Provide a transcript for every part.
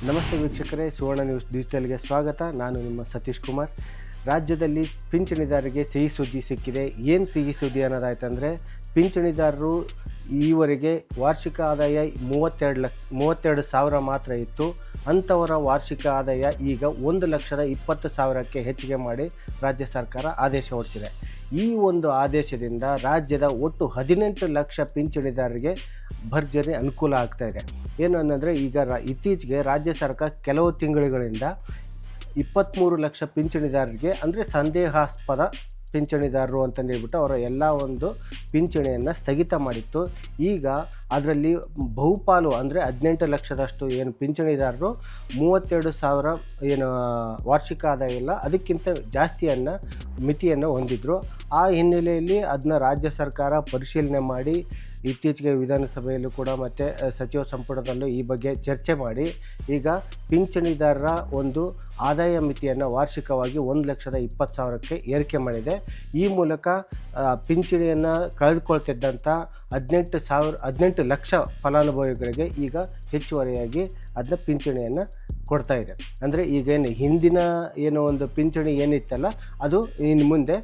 ನಮಸ್ತೆ ವೀಕ್ಷಕರೇ, ಸುವರ್ಣ ನ್ಯೂಸ್ ಡಿಜಿಟಲ್ಗೆ ಸ್ವಾಗತ. ನಾನು ನಿಮ್ಮ ಸತೀಶ್ ಕುಮಾರ್. ರಾಜ್ಯದಲ್ಲಿ ಪಿಂಚಣಿದಾರರಿಗೆ ಸಿಹಿ ಸುದ್ದಿ ಸಿಕ್ಕಿದೆ. ಏನು ಸಿಹಿ ಸುದ್ದಿ ಅನ್ನೋದಾಯ್ತಂದರೆ, ಪಿಂಚಣಿದಾರರು ಈವರೆಗೆ ವಾರ್ಷಿಕ ಆದಾಯ 32,000 ಮಾತ್ರ ಇತ್ತು. ಅಂಥವರ ವಾರ್ಷಿಕ ಆದಾಯ ಈಗ 1,20,000ಕ್ಕೆ ಹೆಚ್ಚಿಗೆ ಮಾಡಿ ರಾಜ್ಯ ಸರ್ಕಾರ ಆದೇಶ ಹೊರಡಿಸಿದೆ. ಈ ಒಂದು ಆದೇಶದಿಂದ ರಾಜ್ಯದ ಒಟ್ಟು 18 ಲಕ್ಷ ಪಿಂಚಣಿದಾರರಿಗೆ ಭರ್ಜರಿ ಅನುಕೂಲ ಆಗ್ತಾ ಇದೆ. ಏನು ಅನ್ನೋದ್ರೆ, ಈಗ ಇತ್ತೀಚೆಗೆ ರಾಜ್ಯ ಸರ್ಕಾರ ಕೆಲವು ತಿಂಗಳುಗಳಿಂದ 23 ಲಕ್ಷ ಪಿಂಚಣಿದಾರರಿಗೆ, ಅಂದರೆ ಸಂದೇಹಾಸ್ಪದ ಪಿಂಚಣಿದಾರರು ಅಂತಂದೇಳ್ಬಿಟ್ಟು ಅವರ ಎಲ್ಲ ಒಂದು ಪಿಂಚಣಿಯನ್ನು ಸ್ಥಗಿತ ಮಾಡಿತ್ತು. ಈಗ ಅದರಲ್ಲಿ ಬಹುಪಾಲು ಅಂದರೆ 18 ಲಕ್ಷದಷ್ಟು ಏನು ಪಿಂಚಣಿದಾರರು 32,000 ಏನು ವಾರ್ಷಿಕ ಆದಾಯ ಇಲ್ಲ, ಅದಕ್ಕಿಂತ ಜಾಸ್ತಿಯನ್ನು ಮಿತಿಯನ್ನು ಹೊಂದಿದ್ರು. ಆ ಹಿನ್ನೆಲೆಯಲ್ಲಿ ಅದನ್ನ ರಾಜ್ಯ ಸರ್ಕಾರ ಪರಿಶೀಲನೆ ಮಾಡಿ ಇತ್ತೀಚೆಗೆ ವಿಧಾನಸಭೆಯಲ್ಲೂ ಕೂಡ ಮತ್ತು ಸಚಿವ ಸಂಪುಟದಲ್ಲೂ ಈ ಬಗ್ಗೆ ಚರ್ಚೆ ಮಾಡಿ ಈಗ ಪಿಂಚಣಿದಾರರ ಒಂದು ಆದಾಯ ಮಿತಿಯನ್ನು ವಾರ್ಷಿಕವಾಗಿ 1,20,000ಕ್ಕೆ ಏರಿಕೆ ಮಾಡಿದೆ. ಈ ಮೂಲಕ ಪಿಂಚಣಿಯನ್ನು ಕಳೆದುಕೊಳ್ತಿದ್ದಂಥ 18 ಲಕ್ಷ ಫಲಾನುಭವಿಗಳಿಗೆ ಈಗ ಹೆಚ್ಚುವರಿಯಾಗಿ ಅದನ್ನ ಪಿಂಚಣಿಯನ್ನು ಕೊಡ್ತಾ ಇದೆ. ಅಂದರೆ ಈಗೇನು ಹಿಂದಿನ ಏನೋ ಒಂದು ಪಿಂಚಣಿ ಏನಿತ್ತಲ್ಲ, ಅದು ಇನ್ನು ಮುಂದೆ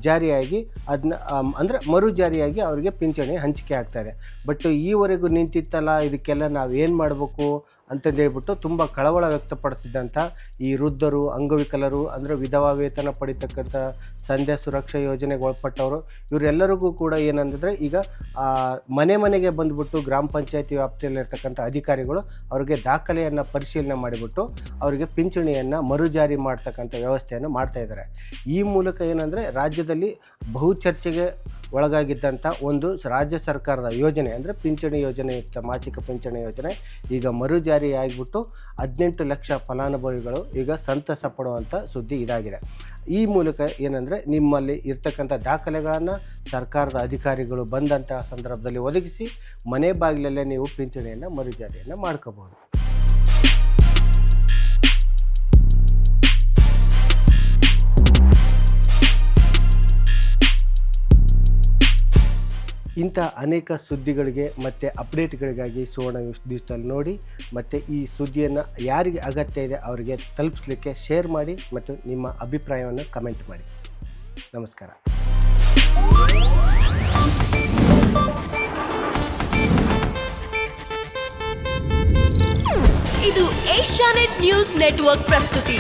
ಜಾರಿಯಾಗಿ ಅದನ್ನ ಅಂದರೆ ಮರು ಜಾರಿಯಾಗಿ ಅವರಿಗೆ ಪಿಂಚಣಿ ಹಂಚಿಕೆ ಆಗ್ತಾಯಿದೆ. ಬಟ್ ಈವರೆಗೂ ನಿಂತಿತ್ತಲ್ಲ, ಇದಕ್ಕೆಲ್ಲ ನಾವು ಏನು ಮಾಡಬೇಕು ಅಂತಂದೇಳ್ಬಿಟ್ಟು ತುಂಬ ಕಳವಳ ವ್ಯಕ್ತಪಡಿಸಿದಂಥ ಈ ವೃದ್ಧರು, ಅಂಗವಿಕಲರು, ಅಂದರೆ ವಿಧವಾ ವೇತನ ಪಡಿತಕ್ಕಂಥ ಸಂಧ್ಯಾ ಸುರಕ್ಷಾ ಯೋಜನೆಗೆ ಒಳಪಟ್ಟವರು, ಇವರೆಲ್ಲರಿಗೂ ಕೂಡ ಏನಂದರೆ ಈಗ ಮನೆಗೆ ಬಂದುಬಿಟ್ಟು ಗ್ರಾಮ ಪಂಚಾಯತಿ ವ್ಯಾಪ್ತಿಯಲ್ಲಿರ್ತಕ್ಕಂಥ ಅಧಿಕಾರಿಗಳು ಅವರಿಗೆ ದಾಖಲೆಯನ್ನು ಪರಿಶೀಲನೆ ಮಾಡಿಬಿಟ್ಟು ಅವರಿಗೆ ಪಿಂಚಣಿಯನ್ನು ಮರುಜಾರಿ ಮಾಡ್ತಕ್ಕಂಥ ವ್ಯವಸ್ಥೆಯನ್ನು ಮಾಡ್ತಾಯಿದ್ದಾರೆ. ಈ ಮೂಲಕ ಏನಂದರೆ ರಾಜ್ಯದಲ್ಲಿ ಬಹುಚರ್ಚೆಗೆ ಒಳಗಾಗಿದ್ದಂಥ ಒಂದು ರಾಜ್ಯ ಸರ್ಕಾರದ ಯೋಜನೆ, ಅಂದರೆ ಪಿಂಚಣಿ ಯೋಜನೆ ಇತ್ತು, ಮಾಸಿಕ ಪಿಂಚಣಿ ಯೋಜನೆ, ಈಗ ಮರುಜಾರಿ ಆಗಿಬಿಟ್ಟು 18 ಲಕ್ಷ ಫಲಾನುಭವಿಗಳು ಈಗ ಸಂತಸ ಪಡುವಂಥ ಸುದ್ದಿ ಇದಾಗಿದೆ. ಈ ಮೂಲಕ ಏನಂದರೆ, ನಿಮ್ಮಲ್ಲಿ ಇರ್ತಕ್ಕಂಥ ದಾಖಲೆಗಳನ್ನು ಸರ್ಕಾರದ ಅಧಿಕಾರಿಗಳು ಬಂದಂಥ ಸಂದರ್ಭದಲ್ಲಿ ಒದಗಿಸಿ ಮನೆ ಬಾಗಿಲಲ್ಲೇ ನೀವು ಪಿಂಚಣಿಯನ್ನು ಮರುಜಾರಿಯನ್ನು ಮಾಡ್ಕೋಬೋದು. ಇಂಥ ಅನೇಕ ಸುದ್ದಿಗಳಿಗೆ ಮತ್ತು ಅಪ್ಡೇಟ್ಗಳಿಗಾಗಿ ಸುವರ್ಣ ನ್ಯೂಸ್ ಡಿಜಿಟಲ್ ನೋಡಿ, ಮತ್ತು ಈ ಸುದ್ದಿಯನ್ನು ಯಾರಿಗೆ ಅಗತ್ಯ ಇದೆ ಅವರಿಗೆ ತಲುಪಿಸಲಿಕ್ಕೆ ಶೇರ್ ಮಾಡಿ ಮತ್ತು ನಿಮ್ಮ ಅಭಿಪ್ರಾಯವನ್ನು ಕಮೆಂಟ್ ಮಾಡಿ. ನಮಸ್ಕಾರ. ಇದು ಏಷ್ಯಾನೆಟ್ ನ್ಯೂಸ್ ನೆಟ್ವರ್ಕ್ ಪ್ರಸ್ತುತಿ.